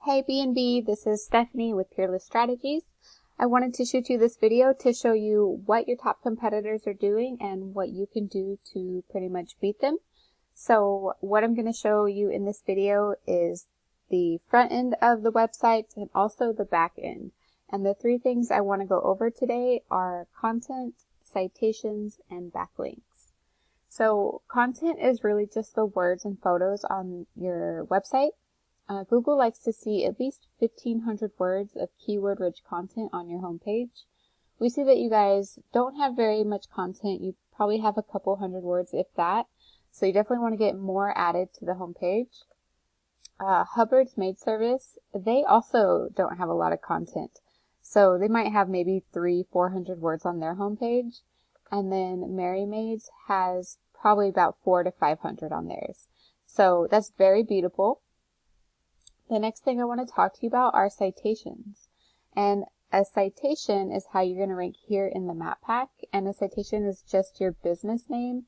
Hey B&B, this is Stephanie with Peerless Strategies. I wanted to shoot you this video to show you what your top competitors are doing and what you can do to pretty much beat them. So what I'm going to show you in this video is the front end of the website and also the back end. And the three things I want to go over today are content, citations, and backlinks. So content is really just the words and photos on your website. Google likes to see at least 1,500 words of keyword-rich content on your homepage. We see that you guys don't have very much content. You probably have a couple hundred words, if that. So you definitely want to get more added to the homepage. Hubbard's Maid service, they also don't have a lot of content. So they might have maybe 300-400 words on their homepage. And then Maid's has probably about 400 to 500 on theirs. So that's very beatable. The next thing I want to talk to you about are citations. And a citation is how you're going to rank here in the map pack. And a citation is just your business name,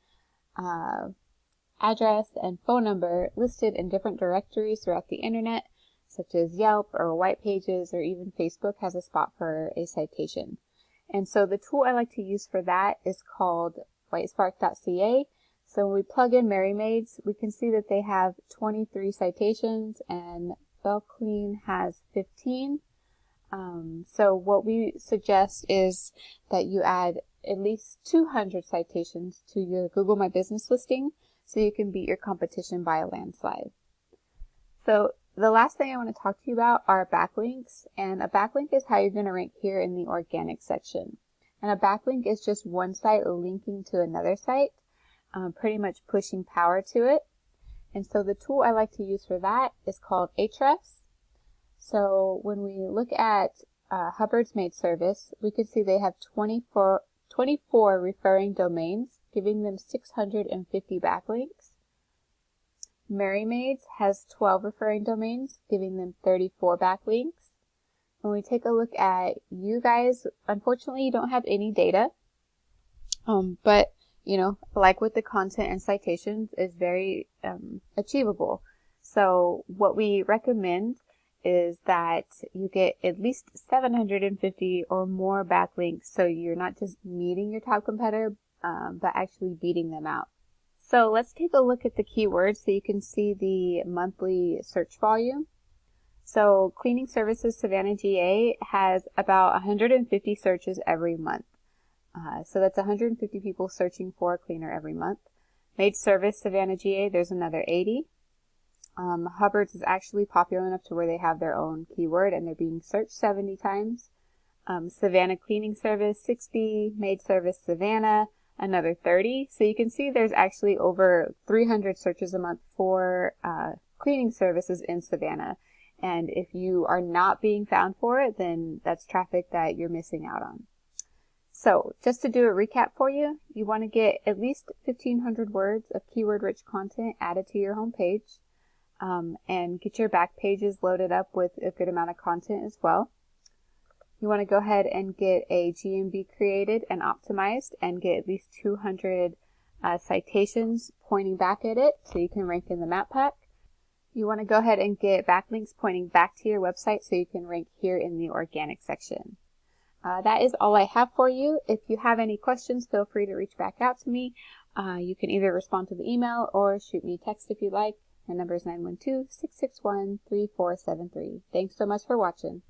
address, and phone number listed in different directories throughout the internet, such as Yelp or White Pages, or even Facebook has a spot for a citation. And so the tool I like to use for that is called whitespark.ca. So when we plug in Maids, we can see that they have 23 citations and Clean has 15. So what we suggest is that you add at least 200 citations to your Google My Business listing so you can beat your competition by a landslide. So the last thing I want to talk to you about are backlinks, and a backlink is how you're going to rank here in the organic section. And a backlink is just one site linking to another site, pretty much pushing power to it. And so the tool I like to use for that is called Ahrefs. So when we look at Hubbard's Maid service, we can see they have 24 referring domains, giving them 650 backlinks. Maid's has 12 referring domains, giving them 34 backlinks. When we take a look at you guys, unfortunately you don't have any data, but you know, like with the content and citations, is very achievable. So what we recommend is that you get at least 750 or more backlinks, so you're not just meeting your top competitor, but actually beating them out. So let's take a look at the keywords so you can see the monthly search volume. So cleaning services Savannah, GA has about 150 searches every month. So that's 150 people searching for a cleaner every month. Maid service Savannah, GA, there's another 80. Hubbard's is actually popular enough to where they have their own keyword and they're being searched 70 times. Savannah cleaning service 60. Maid service Savannah, another 30. So you can see there's actually over 300 searches a month for cleaning services in Savannah. And if you are not being found for it, then that's traffic that you're missing out on. So just to do a recap for you, you want to get at least 1,500 words of keyword-rich content added to your homepage, and get your back pages loaded up with a good amount of content as well. You want to go ahead and get a GMB created and optimized and get at least 200 citations pointing back at it so you can rank in the map pack. You want to go ahead and get backlinks pointing back to your website so you can rank here in the organic section. That is all I have for you. If you have any questions, feel free to reach back out to me. You can either respond to the email or shoot me a text if you'd like. My number is 912-661-3473. Thanks so much for watching.